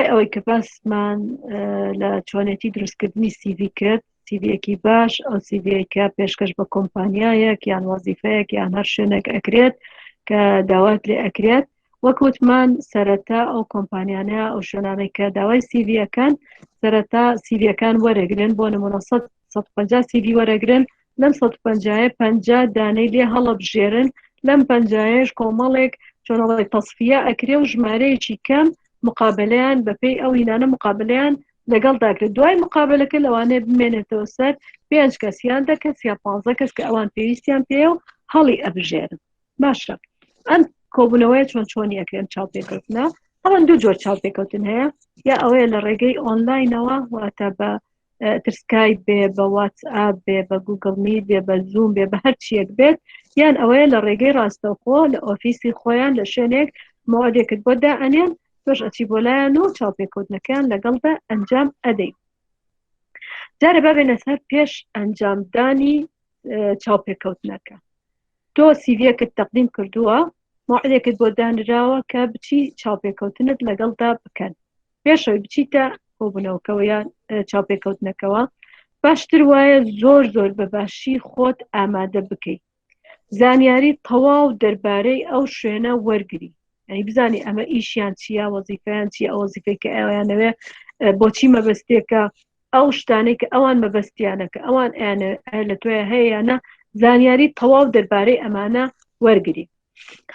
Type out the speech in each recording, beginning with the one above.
دوای ئەوەی کە باسمان لە چۆنێتی دروستکردنی سیڤی کرد، سیڤیەکی باش ئەو سیڤەیەکە پێشکەش بە کۆمپانیایەک یان وەزیفەیەک یان هەر شوێنێک ئەکرێت کە داوات لێ ئەکرێت. وەکوتمان سەرەتا ئەو کۆمپانیانەیە ئەو شوێنانەی کە داوای سیڤیەکەن سەرەتا سیڤیەکان وەرەگرن، بۆ نمونە 150 سیڤی وەرەگرن، لەم 150 دانەی لێ هەڵەبژێرن، لەم 50ش کۆمەڵێک چۆنەڵی تەصفیە ئەکرێ و ژمارەیەکی کەم مقابلەیان بەپێی ئەو هینانە مقابلەیان لەگەڵ داکرێت. دوای مقابلەکە لەوانەیە بمێنێتەوە سەر 5 کەس یان 10 کەس یا 15 کەس کە ئەوان پێویستیان پێ و هەڵی ئەبژێرن. باشە ئەم کۆبوونەوەی چۆنی ئەکرێن چاوپێکەوتنە. ئەوان دوو جۆر چاوپێکەوتن هەیە، یا ئەوەیە لە ڕێگەی ئۆنلاینەوە واتە بە ترسکایپ بێ، بە واتسئاپ بێ، بە گوگڵ میت بێ، بە زوم بێ، بە هەر چیەک بێت، یان ئەوەیە لە ڕێگەی ڕاستەوخۆ لە ئۆفیسی خۆیان لە شوێنێک مۆعدێکت بۆ دائەنێن تۆش ئەچی بۆ لایەن و چاوپێکەوتنەکەیان لەگەڵدا ئەنجام ئەدەین. جارە بابێنە سەر پێش ئەنجامدانی چاوپێکەوتنەکە. تۆ سیڤیەکت تەقدیم کردووە، مۆعدێکت بۆ دانراوە کە بچی چاوپێکەوتنت لەگەڵدا بکەن. پێشەوەی بچیتە کۆبوونەوەکەوە یان چاوپێکەوتنەکەەوە، باشتر وایە زۆر بە باشی خۆت ئامادە بکەیت، زانیاری تەواو دەربارەی ئەو شوێنە وەرگری، ئەی بزانی ئەمە ئیشیان چییە، وەزیفەیان چیە، ئەو وەزیفەی کە ئەویانەوێ بۆچی مەبەستێکە، ئەو شتانەی کە ئەوان مەبەستیانەکە ئەوان لە توێ هەیەیانە، زانیاری تەواو دەربارەی ئەمانە وەرگری.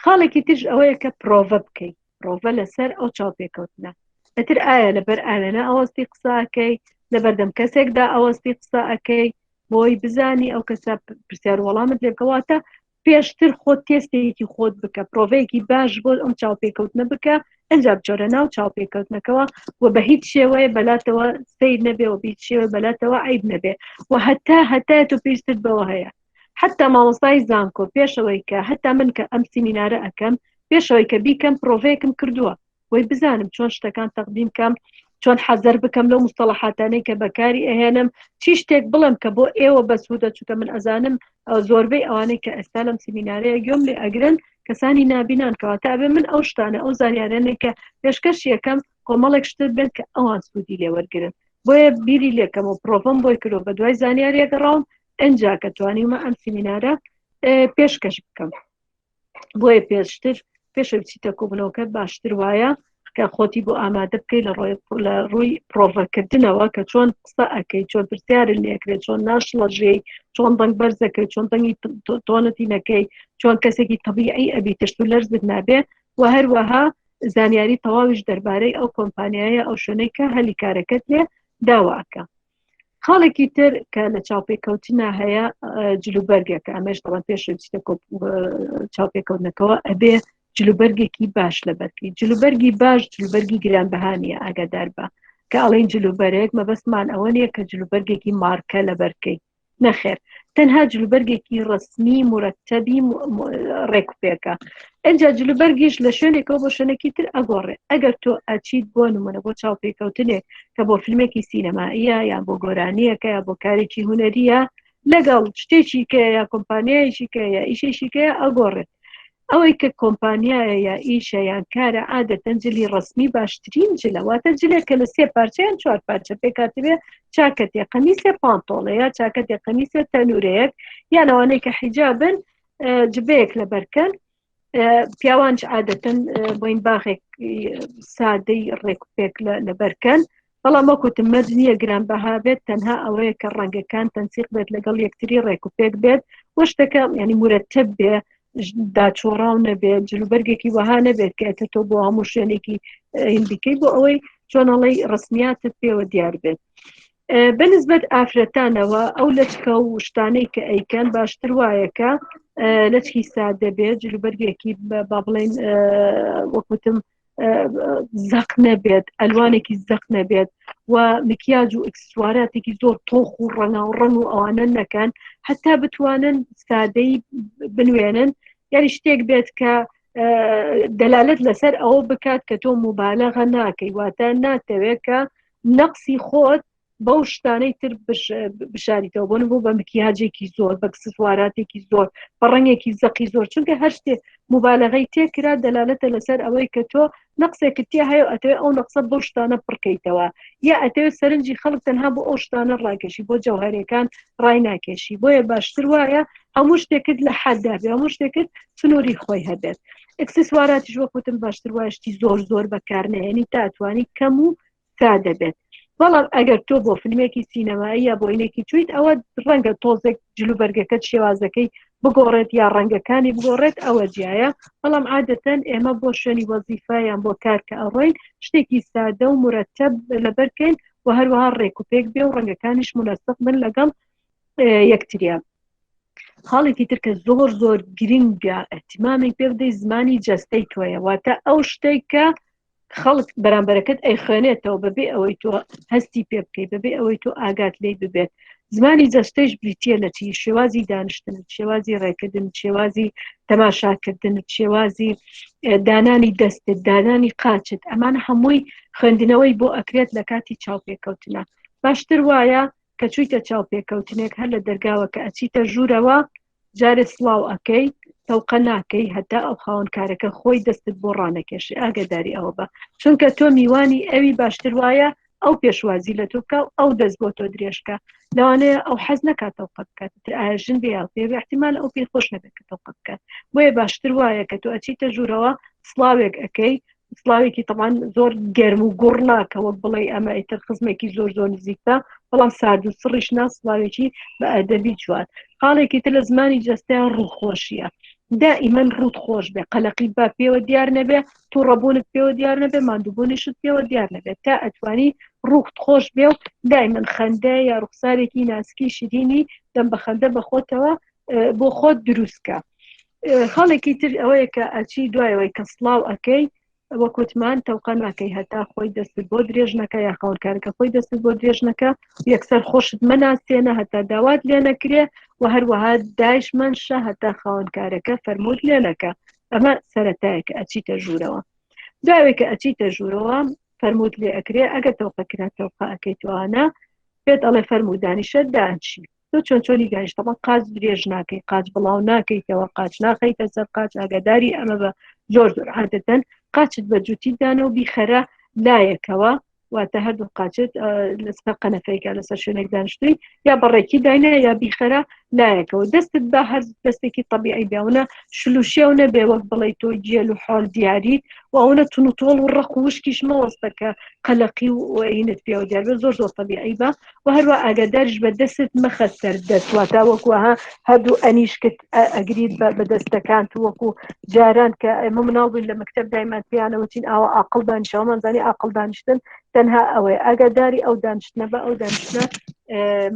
خاڵێکی ترش ئەوەیە کە پرۆڤە بکەیت، پرۆڤە لەسەر ئەو چاوپێکەوتنە. ئەتر ئایا لەبەر ئالەنە ئەوەستی قساکەی، لە بەردەم کەسێکدا ئەوەستی قسە ئەەکەی بۆی بزانی ئەو کەسە پرسیار وەڵامت لێکەواتە پێشتر خۆت تێستێکی خۆت بکە، پرۆڤەیەکی باش بۆ ئەم چاوپێکەوتنە بکە، ئەنجام جۆرە ناو چاوپێکەوتنەکەەوە و بە هیچ شێوەیە بەلاتەوە سیر نەبێ و هیچ شێوە بەلاتەوە عیب نەبێ و هەتا تۆ پێویستت بەوە هەیە. حتا مامۆستای زانکۆ پێشەوەی کە هەتا من کە ئەم سیمینارە ئەەکەم، پێشەوەی کە بیکەم پرۆڤەیەکم کردووە بۆی بزانم چۆن شتەکان تەقدیم کەم، چۆن حەزەر بکەم لەو مستەڵەحاتانەی کە بەکاری ئەهێنم، چی شتێک بڵم کە بۆ ئێوە بەسوودە، چونکە من ئەزانم زۆربەی ئەوانەی کە ئێستا لەم سیمینارەیە گوێم لێ ئەگرن کەسانی نابینان، کەواتە ئەبێ من ئەو شتانە ئەو زانیارانەی کە پێشکەش یەکەم کۆمەڵێک شتت بێت کە ئەوان سوودی لێوەرگرن، بۆیە بیری لێکەم و پرۆڤم بۆی کردو بە دوای زانیاریەگەڕاوم ئەنجا کە توانیمە ئەم سیمینارە پێشکەش بکەم. بۆیە پێشە بچیتە کۆبوونەوەکە باشتر وایە کە خۆتی بۆ ئامادە بکەیت لە ڕووی پرۆڤەکردنەوە کە چۆن قسە ئەەکەی، چۆن پرسیارت لێکرێت، چۆن ناشڵەژێی، چۆن دەنگ بەرزەکەی، چۆن دەنگی تۆنەتی نەکەی، چۆن کەسێکی تەبیعی ئەبی ترس و لەرزت نابێ و هەروەها زانیاری تەواویش دەربارەی ئەو کۆمپانیایە ئەو شوێنەی کە هەلی کارەکەت لێ داواکە. خاڵێکی تر کە لە چاوپێکەوتنە هەیە جلوبەرگێکە، ئەمەش دەڵێن پێش بچیتە چاوپێکەوتنەکەەوە ئەبێ جلوبەرگێکی باش لەبەرکەی. جلوبەرگی باش جلوبەرگی گرانبەهانیە، ئاگادار بە کە ئەڵێن جلوبەرێک مەبەستمان ئەوە نییە کە جلوبەرگێکی مارکە لەبەرکەی، نەخێر، تەنها جلوبەرگێکی ڕسمی مرەتەبی ڕێکوپێکە. ئەجا جلوبەرگیش لە شوێنێکەوە بۆ شوێنێکی تر ئەگۆڕێ. ئەگەر تۆ ئەچیت بۆ نمونە بۆ چاوپێکەوتنێک کە بۆ فیلمێکی سینەمائیە یان بۆ گۆرانیەکە یا بۆ کارێکی هونەریە لەگەڵ شتێکی کە یا کۆمپانیایشی کە یا ئیشێکی کە ئەگۆڕێت. ئەوەی کە کۆمپانیایە یا ئیشە یان کارە عادەتەن جلی ڕسمی باشترین جلە، واتە جلێک کە لە 3 پارچەیان 4 پارچە پێکاتبێ، چاکەتێ قەمیسێ پانتۆڵەیە، چاکەتێ قەمیسێ تەنورەیەک، یان ئەوانەی کە حیجابن جبەیەک لەبەرکەن. پیاوانش عادەتەن بۆین باخێک سادەی ڕێکوپێک لەبەرکەن، بەڵام وەکوتم مەرج نییە گرانبەها بێت، تەنها ئەوەیە کە ڕەنگەکان تەنسیق بێت لەگەڵ یەکتری ڕێکوپێک بێت و شتەکە ینی مرەتەب بێ، داچۆڕاو نەبێت، جلوبەرگێکی وەها نەبێت کە ئەتە تۆ بۆ هەموو شوێنێکی هندیکەی بۆ ئەوەی چۆنەڵی ڕسمیاتت پێوە دیار بێت. بەنسبەت ئافرەتانەوە ئەو لەچکە و شتانەی کە ئەیکەن باشتر وایەکە لەچکی سادە بێت، جلوبەرگێکی با بڵێن وەکوتم زەق نەبێت، ئەلوانێکی زەق نەبێت و مکیاج و ئەکسسواراتێکی زۆر تۆخ و ڕەناوڕەن و ئەوانە نەکەن، هەتا بتوانن سادەی بنوێنن، یاری شتێک بێت کە دەلالت لەسەر ئەوە بکات کە تۆ مبالەغە ناکەی، واتە ناتەوێت کە نەقسی خۆت بەو شتانەی تر بشاریتەوە بۆن بۆ بە مکیاجێکی زۆر بە ئەکسسواراتێکی زۆر بە ڕەنگێکی زەقی زۆر چونکە هەر شتێ مبالغەی تێکرا دەلالەتە لەسەر ئەوەی کە تۆ نەقسێکت تێ هەیە ئەتەوێت ئەو نەقسە بەو شتانە پڕکەیتەوە یا ئەتەوێت سەرنجی خەڵک تەنها بۆ ئەو شتانە ڕاکێشی بۆ جەوهەرەکان ڕای ناکێشی بۆیە باشتر وایە هەموو شتێکت لە حەددابێ هەموو شتێکت سنووری خۆی هەبێت ئەکسسواراتیش وەکوتم باشتر وایشتی زۆر زۆر بەکارنێنی تاتوانی کەم و سادە بێت بەڵام ئەگەر تۆ بۆ فیلمێکی سینەمایی یا بۆینێکی چیت ئەوە ڕەنگە تۆزێک جلوبەرگەکەت شێوازەکەی بگۆڕێت یا ڕەنگەکانی بگۆڕێت ئەوە جیایە بەڵام عادەتەن ئێمە بۆ شوێنی وەزیفایان بۆ کار کە ئەڕۆین شتێکی سادە و مرەتەب لەبەرکەین و هەروەها ڕێک و پێک بێ و ڕەنگەکانیش منەسق بن لەگەڵ یەکتریا خاڵێکی تر کە زۆر زۆر گرنگە ئەتیمامی پێ بدەی زمانی جەستەی تۆیە واتە ئەو شتێک کە خەڵک بەرامبەرەکەت ئەی خوێنێتەوە بەبێ ئەوەی تۆ هەستی پێ بکەی بەبێ ئەوەی تۆ ئاگات لێ ببێت زمانی جەستەیش بریتە لە چی شێوازی دانیشتن شێوازی ڕێکردن شێوازی تەماشاکردن شێوازی دانانی دەستت دانانی قاچت ئەمانە هەمووی خوێندنەوەی بۆ ئەکرێت لە کاتی چاوپێکەوتنە باشتر وایە کە چوویتە چاوپێکەوتنێک هەر لە دەرگاوە کە ئەچیتە ژوورەوە جارێ سڵاو ئەەکەی تەوقە ناکەی هەتا ئەو خاوەنکارەکە خۆی دەستت بۆ ڕانەکێشی ئاگداری ئەوە بە چونکە تۆ میوانی ئەوی باشتر وایە ئەو پێشوازی لە تۆ بکە ئەو دەست بۆ تۆ درێژکە لەوانەیە ئەو حەز نکاتەوە قەت بکات ئاژن بێ پێ احتیمال ئەو پێ خۆش نەبێت کە تەوقە بکات بۆیە باشتر وایە کە تۆ ئەچیتە ژوورەوە سڵاوێک ئەەکەی سڵاوێکی تەمان زۆر گەرم و گوڕ ناکە وەک بڵێ ئەمە ئیتر خزمێکی زۆر زۆر نزیکتە بەڵام سارد و سڕیش ناسڵاوێکی بە ئەدەبی جوان خاڵێکی تر لە زمانی جەستیان ڕووخۆشیە دائیمەن ڕوت خۆش بێ قەلەقی با پێوە دیار نەبێ تو ڕەبوونت پێوە دیار نەبێ ماندووبوونیشت پێوە دیار نەبێت تا ئەتوانی ڕوخت خۆش بێ و دائیمەن خەندە یا ڕوخسارێکی ناسکی شیرینی دەم بە خەندە بەخۆتەوە بۆ خۆت دروستکە خاڵێکی تر ئەوەیە کە ئەچی دوایەوەی کە سڵاو ئەەکەی وەکوتمان تەوقە ناکەی هەتا خۆی دەستت بۆ درێژ نەکە یا خاوەنکارەکە خۆی دەستت بۆ درێژ نەکە یەکسەر خۆشت مەناسێنە هەتا داوات لێ نەکرێ و هەروەها دایشمەنشە هەتا خاوەنکارەکە فەرمووت لێ نەکە ئەمە سەرەتایەکە ئەچیتە ژوورەوە داوێکە ئەچیتە ژوورەوە فەرمووت لێ ئەکرێ ئەگە تەوقەکرا تەوقە ئەەکەیتوانە پێت ئەڵێ فەرموو دانیشە دانچی تۆ چۆن چۆنی گەیشتەوە قاچ درێژ ناکەی قاچ بڵاو ناکەیتەوە قاچ ناخەیتە سەر قاچ ئاگاداری ئەمە بە زۆر زۆر عادەتەن قاچت بە جوتی دانە و بیخەرە لایەکەوە واتە هەردوو قاچت لەسەر قەنەفەیەکە لەسەر شوێنێک دانیشتوی یا بەڕێکی داینە یا بیخەرە لایەکەوە دەستت بە هەر دەستێکی طبیعی بێونە شلوشێو نەبێ وەک بڵێ تۆ جێل و حۆڵ دیاری و ئەوە تون و تۆڵ و ڕق و وشکیش مەوەستەکە قەلەقی و عینت پێوە دیار بێ زۆر زۆر طبیعی بە و هەروە ئاگاداریش بە دەست مەخە سەر دەست واتە وەکوها هەردوو ئەنیشکت ئەگریت بە دەستەکان وەکو جاران کە ئێمە مناڵ بووین لە مەکتەب دایمان پێیانەوتین ئاوە عاقڵ دانیشەوەمانزانی عاقڵ دانیشتن تەنها ئەوەیە ئاگاداری ئەو دانیشتنە بە ئەو دانیشتنە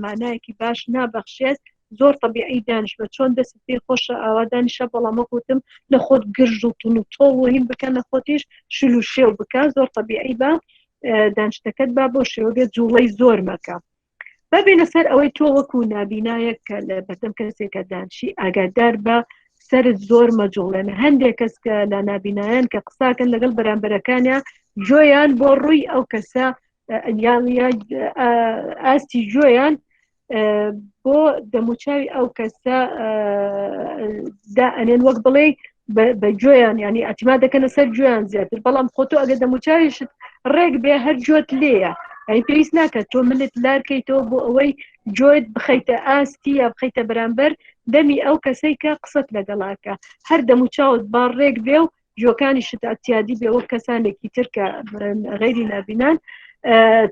مانایەکی باش نابەخشێت زۆر طبیعی دانیش بە چۆن دەست پێ خۆشە ئاوا دانیشە بەڵام وەکوتم لە خۆت گرژ و تون و تۆڵ و هین بکە لە خۆتیش شل و شێو بکە زۆر طبیعی بە دانیشتەکەت با بۆ شێوە بێت جوڵەی زۆر مەکە ببینە سەر ئەوەی تۆ وەکو نابینایە کە لە بەردەم کەسێکە دانشی ئاگادار بە سەرت زۆر مەجوڵێنە هەندێک کەس کە لە نابینایان کە قساکەن لەگەڵ بەرامبەرەکانیان جۆیان بۆ ڕووی ئەو کەسە ئاستی جۆیان بۆ دەموچاوی ئەو کەسە ئەنێن وەک بڵێ بە گوێیان ینی ئەتیما دەکەنە سەر گوێیان زیاتر بەڵام خۆتۆ ئەگە دەموچاویشت ڕێک بێ هەر گوێت لێیە ئەی پێویست ناکات تۆ منت لارکەیتەوە بۆ ئەوەی گوێت بخەیتە ئاستی یا بخەیتە بەرامبەر دەمی ئەو کەسەی کە قسەت لەگەڵاکە هەر دەموچاوت با ڕێک بێ و جۆکانی شت ئەتیادی بێ وەک کەسانێکی تر کە غەیری نابینان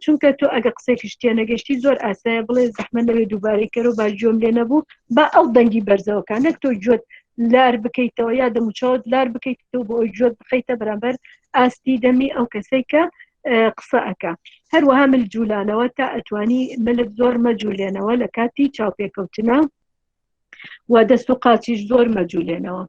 چونکە تۆ ئەگە قسێکی شتێ نەگەشتی زۆر ئاسایە بڵێ زەحمە نەوێ دووبارەی کەرە و با جۆم لێ نەبوو با ئەو دەنگی بەرزەوەکە نەک تۆ گوێت لار بکەیتەوە یا دەموچاوت لار بکەیتەوە بۆ ئەوی گوێت بخەیتە بەرامبەر ئاستی دەمی ئەو کەسەی کە قسە ئەکا هەروەها ملجولانەوە تا ئەتوانی ملت زۆر مەجوولێنەوە لە کاتی چاوپێکەوتنە و دەست و قاچیش زۆر مەجوولێنەوە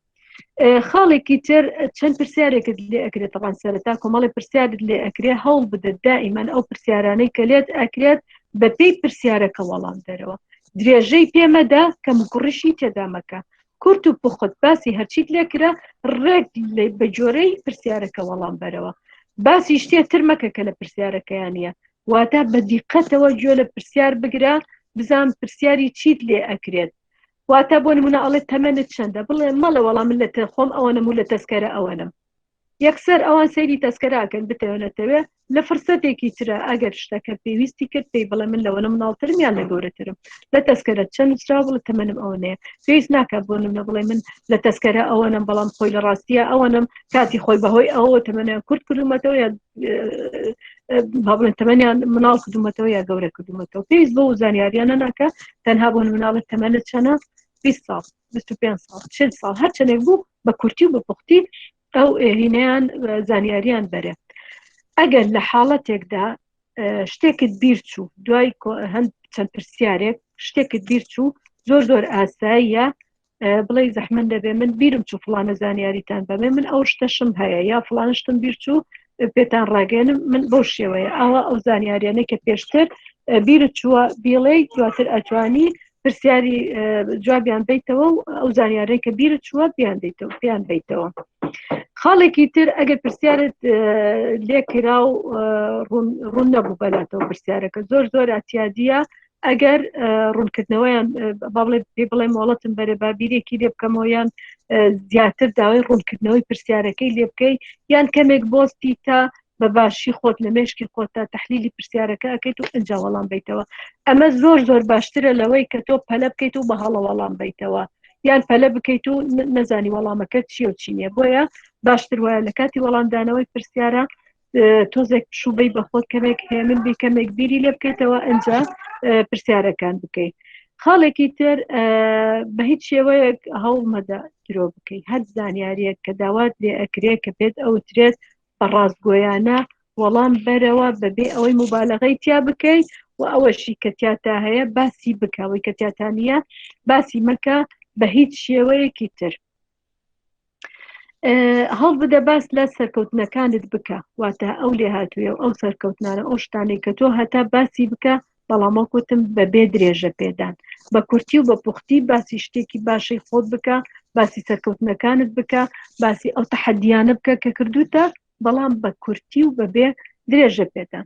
خاڵێکی تر چەند پرسیارێکت لێ ئەکرێت طبعا سەرەتا کۆمەڵی پرسیارت لێ ئەکرێ هەوڵ بدە دائیمەن ئەو پرسیارانەی کە لێت ئەکرێت بە پێی پرسیارەکە وەڵام دەرەوە درێژەی پێمەدا کە مکوڕشی تێدا مەکە کورت و پخت باسی هەرچیت لێکرا ڕێک بە جۆرەی پرسیارەکە وەڵام بەرەوە باسی شتێ تر مەکە کە لە پرسیارەکەیان نیە واتە بە دیقەتەوە گوێ لە پرسیار بگرە بزان پرسیاری چیت لێ ئەکرێت واتە بۆ نمونە ئەڵێ تەمەنت چەندە بڵێ مەڵە وەڵام من لە خۆم ئەوەنم و لە تەسکەرە ئەوەنم یەکسەر ئەوان سەیری تەسکەراکەن بتەوێنێتەوێ لە فرسەتێکی ترە ئەگەر شتەکە پێویستی کرد پێی بڵێ من لەوەنە مناڵترم یان لە گەورەترم لە تەسکەرە چەند نووسرا بڵێ تەمەنم ئەوەنەیە پێویست ناکات بۆ نمونە بڵێ من لە تەسکەرە ئەوەنم بەڵام خۆی لە ڕاستیە ئەوەنم کاتی خۆی بەهۆی ئەوە تەمەنیان کورت کردومەتەوە یا با بڵێن تەمەنیان مناڵ کردومەتەوە یا گەورە کردومەتەوە پێویست بۆ زانیاریانە ناکە تەنها بۆ مناڵت تەمەنت چەنە 20 ساڵ 25 ساڵ 40 ساڵ هەر چەندێک بوو بە کورتی و بە پوختی ئەو هینەیان زانیاریان بەرێ ئەگەر لە حاڵەتێکدا شتێکت بیر چوو دوای هەند چەند پرسیارێک شتێکت بیر چوو زۆر ئاساییە بڵێ زەحمەت دەبێ من بیرم چوو فڵانە زانیاریتان بەبێ من ئەو شتەشم هەیە یا فڵانشتم بیر چوو پێتان ڕاگەێنم من بەو شێوەیە ئەوە ئەو زانیاریانەی کە پێشتر بیرت چووە بیڵێ دواتر ئەتوانی پرسیاری جوابیان بیتەوە و ئەو زانیارەی کە بیرت چووە بیان بیتەوە خاڵێکی تر ئەگەر پرسیارت لێکرا و ڕوون نەبوو بەلاتەوە پرسیارەکە زۆر ئاتیادیە ئەگەر ڕوونکردنەوەیان پێ بڵێ مۆڵەتم بەرە بابیرێکی لێ بکەمەوەیان زیاتر داوای ڕوونکردنەوەی پرسیارەکەی لێ بکەی یان کەمێک بۆستی تا بە باشی خۆت لە مێشکی خۆتا تەحلیلی پرسیارەکە ئەەکەیت و ئەنج وەڵام بیتەوە ئەمە زۆر باشترە لەوەی کە تۆ پەلە بکەیت و بە هەڵە وەڵام بیتەوە یان پەلە بکەیت و نەزانی وەڵامەکە چیە و چینیە بۆیە باشتر وایە لە کاتی وەڵامدانەوەی پرسیارە تۆزێک شوبەی بەخۆت کەمێک هێمن بی کەمێک بیری لێ بکەیتەوە ئەنجا پرسیارەکان بکەیت خاڵێکی تر بە هیچ شێوەیەک هەوڵ مەدە درۆ بکەیت هەر زانیاریەک کە داوات لێ ئەکرێت کە پێت ئەوترێت بە ڕاستگۆیانە وەڵام بەرەوە بەبێ ئەوەی مبالغەی تیا بکەیت و ئەوەشی کە تیاتا هەیە باسی بکەوەی کە تیاتانە باسی مەکە بە هیچ شێوەیەکی تر هەڵ بدە باس لە سەرکەوتنەکانت بکە واتە ئەو لێ هاتوویە ئەو سەرکەوتنانە ئەو شتانەی کە تۆ هەتا باسی بکە بەڵامەکوتم بەبێ درێژە پێدان بە کورتی و بە پوختی باسی شتێکی باشەی خۆت بکە باسی سەرکەوتنەکانت بکە باسی ئەو تەحەدیانە بکە کە کردوتە بەڵام بە کورتی و بەبێ درێژە پێدان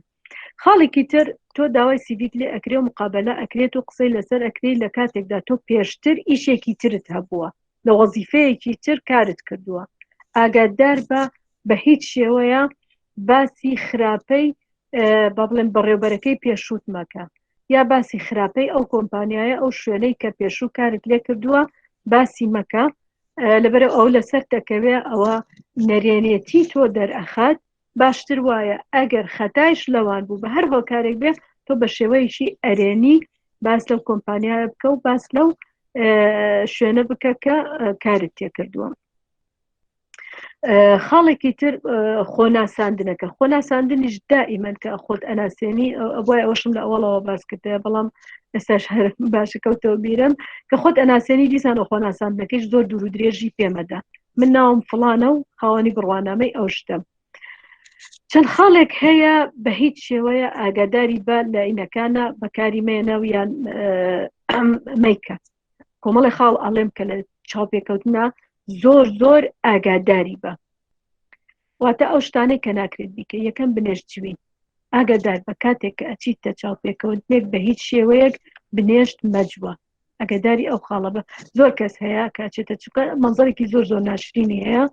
خاڵێکی تر تۆ داوای سیڤیت لێ ئەکرێ و مقابلە ئەکرێت و قسەی لەسەر ئەکرێت لە کاتێکدا تۆ پێشتر ئیشێکی ترت هەبووە لە وەزیفەیەکی تر کارت کردووە ئاگادار بە هیچ شێوەیە باسی خراپەی با بڵێن بەڕێوبەرەکەی پێشوت مەکە یا باسی خراپەی ئەو کۆمپانیایە ئەو شوێنەی کە پێشوو کارت لێ کردووە باسی مەکە لەبەر ئەو لەسەر دەکەوێ ئەوە نەرێنێتی تۆ دەرئەخات باشتر وایە ئەگەر خەتایش لەوان بوو بە هەر هۆکارێک بێ تۆ بە شێوەیەشی ئەرێنی باس لەو کۆمپانیایە بکە و باس لەو شوێنە بکە کە کارت تێکردووە خاڵێکی تر خۆناساندنەکە خۆناساندنیش دائیمەن کە خۆت ئەناسێنی بۆی ئەوەشم لە ئەوڵەوە باس کردە بەڵام ئێستاش باشە کەوتەوە بیرم کە خۆت ئەناسێنی دیسان و خۆناساندنەکەیش زۆر دوور و درێژی پێمەدا من ناوم فڵانە و خاوەنی بڕوانامەی ئەو شتم چەند خاڵێک هەیە بە هیچ شێوەیە ئاگاداری بە لە عینەکانە بەکاری مێنەویان مەیکە کۆمەڵی خاڵ ئەڵێم کە لە چاوپێکەوتنە زۆر ئاگاداری بە واتە ئەو شتانەی کە ناکرێت بیکە یەکەم بنێشتجوین ئاگادار بە کاتێک کە ئەچیتە چاوپێکەوتنێک بە هیچ شێوەیەک بنێشت مەجووە ئەگەداری ئەو خاڵە بە زۆر کەس هەیە کاچێتە چکە مەنزەرێکی زۆر ناشرینی هەیە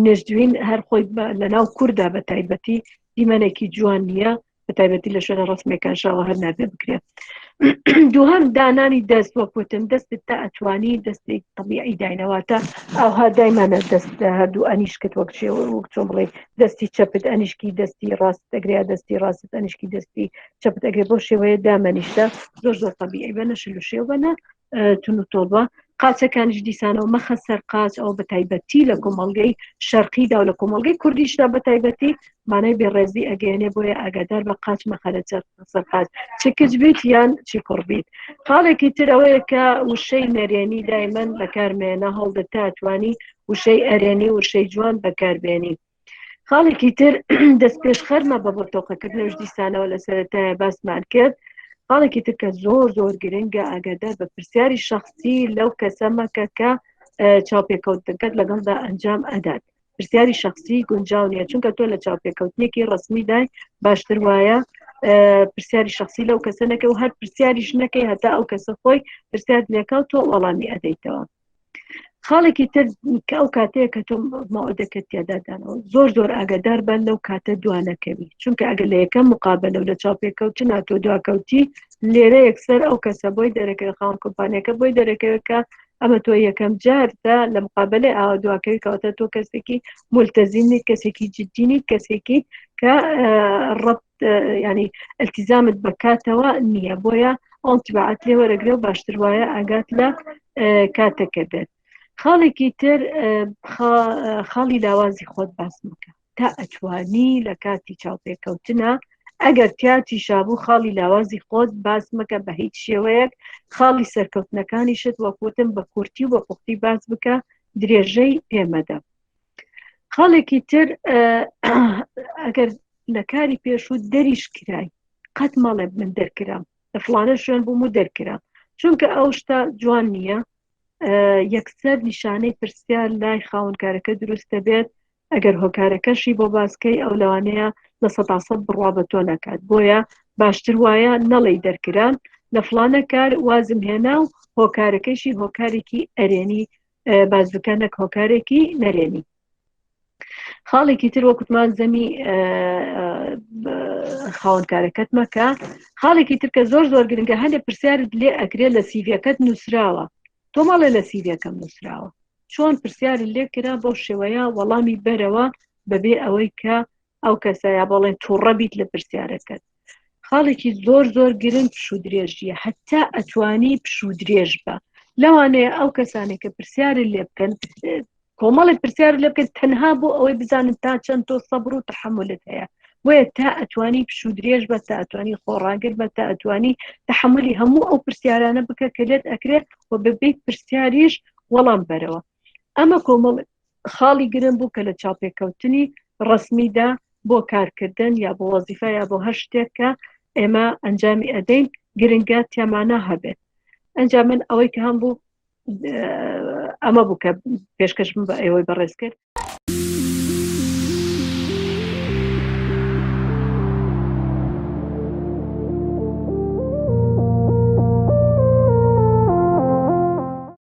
نێژدوین هەر خۆی لە ناو کووردا بە تایبەتی دیمەنێکی جوان نییە بە تایبەتی لە شوێنە ڕستمێکان شاوە هەر نابێ بکرێت دووهەم دانانی دەست وەکوتم دەستت تا ئەتوانی دەستێک طبیعی داینەواتە ئەوها دایمانە دەست هەردوو ئەنیشکت وەک چۆن بڵێ دەستی چەپت ئەنیشکی دەستی ڕاست ئەگریا دەستی ڕاست ئەنیشکی دەستی چەپت ئەگرێ بۆ شێوەیە دامەنیشتە زۆر طبیعی بەنە شل و شێو بەنە تون و تۆڵبە قاچەکانیش دیسانەوە مەخە سەر قاچ ئەو بە تایبەتی لە کۆمەڵگەی شەرقیدا و لە کۆمەڵگەی کوردیشدا بە تایبەتی مانای بێڕێزی ئەگەێنێ بۆیە ئاگادار بە قاچ مەخەرە سەر قاچ چ کچ بیت یان چی کوڕ بیت خاڵێکی تر ئەوەیە کە وشەی نەرێنی دایمەن بەکارمێنە هەڵدە تاتوانی وشەی ئەرێنی وشەی جوان بەکاربێنی خاڵێکی تر دەست پێش خەرمە بە بۆتۆقەکردنەوەش دیسانەوە لە سەرەتایە باسمان کرد خاڵێکی تر کە زۆر گرنگە ئاگادار بە پرسیاری شخصی لەو کەسە مەکە کە چاوپێکەوتنەکەت لەگەڵدا ئەنجام ئەدات پرسیاری شخصی گونجاو نیە چونکە تۆ لە چاوپێکەوتنێکی ڕسمی دای باشتر وایە پرسیاری شخصی لەو کەسە نەکەی و هەر پرسیاریش نەکەی هەتا ئەو کەسە خۆی پرسیار لێکە و تۆ وەڵامی ئەدەیتەوە. خاڵێکی تر کە ئەو کاتەیە کە تۆ ماوەدەکەت تێدادانەوە زۆر ئاگادار بن لەو کاتە دوانەکەوی چونکە ئەگەر لە یەکەم مقابلە و لە چاوپێکەوتن هاتۆ دواکەوتی لێرە یەکسەر ئەو کەسە بۆی دەرەکەوێت خاوەن کۆمپانیەکە بۆی دەرەکەوێت کە ئەمە تۆ یەکەم جاردا لە مقابلەی ئاوا دواکەوی کەواتە تۆ کەسێکی مولتەزیمنی کەسێکی جددینی کەسێکی کە ڕەبت ینی ئەلتیزامت بەکاتەوە نییە بۆیە ئەڵتیبعات لێ وەرەگرێ و باشتر وایە ئاگات لە کاتەکە بێت. خاڵێکی تر خاڵی لاوازی خۆت باس مکە تا ئەتوانی لە کاتی چاوپێکەوتنە ئەگەر تیاتی شابوو خاڵی لاوازی خۆت باس مکە بە هیچ شێوەیەک خاڵی سەرکەوتنەکانیشت وەکوتم بە کورتی و بە پوختی باس بکە درێژەی پێمەدە. خاڵێکی تر ئەگەر لە کاری پێشوو دەریش کرای قەت ماڵێ من دەرکرام لە فڵانە شوێن بووم و دەرکرام چونکە ئەو شتا جوان نییە یەکسەر نیشانەی پرسیار لای خاوەنکارەکە دروستە بێت ئەگەر هۆکارەکەشی بۆ باسکەی ئەو لەوانەیە لە 100% بڕوا بە تۆ نەکات بۆیە باشتر وایە نەڵی دەرکران لە فڵانە کار وازم هێنا و هۆکارەکەشی هۆکارێکی ئەرێنی باز بکە نەک هۆکارێکی نەرێنی. خاڵێکی تر وەکوتمان زەمی خاوەنکارەکەت مەکە. خاڵێکی تر کە زۆر گرنگە هەندێ پرسیارت لێ ئەکرێت لە سیڤەکەت نووسراوە تۆ ماڵێ لە سیڤەکەم نووسراوە چۆن پرسیارت لێ کرا بۆ شێوەیە وەڵامی بەرەوە بەبێ ئەوەی کە ئەو کەسەیە بەڵێن تووڕە بیت لە پرسیارەکەت. خاڵێکی زۆر گرنگ پشوو درێژیە هەتا ئەتوانی پشوو درێژ بە لەوانەیە ئەو کەسانێک کە پرسیارت لێ بکەن کۆمەڵی پرسیار لێ بکەن تەنها بۆ ئەوەی بزانن تا چەند تۆ سەبر و تەحملت هەیە بۆیە تا ئەتوانی پشوو درێژ بە تا ئەتوانی خۆڕاگر بە تا ئەتوانی تەحملی هەموو ئەو پرسیارانە بکە کە لێت ئەکرێت و بەبێ پرسیاریش وەڵام بەرەوە. ئەمە کۆمەڵ خاڵی گرنگ بوو کە لە چاوپێکەوتنی ڕسمیدا بۆ کارکردن یا بۆ وەزیفە یا بۆ هەر شتێک کە ئێمە ئەنجامی ئەدەین گرنگە تێمانە هەبێت. ئەنجام من ئەوەی کە هەم بوو ئەمە بوو کە پێشکەشم بە ئێوەی بەڕێز کرد.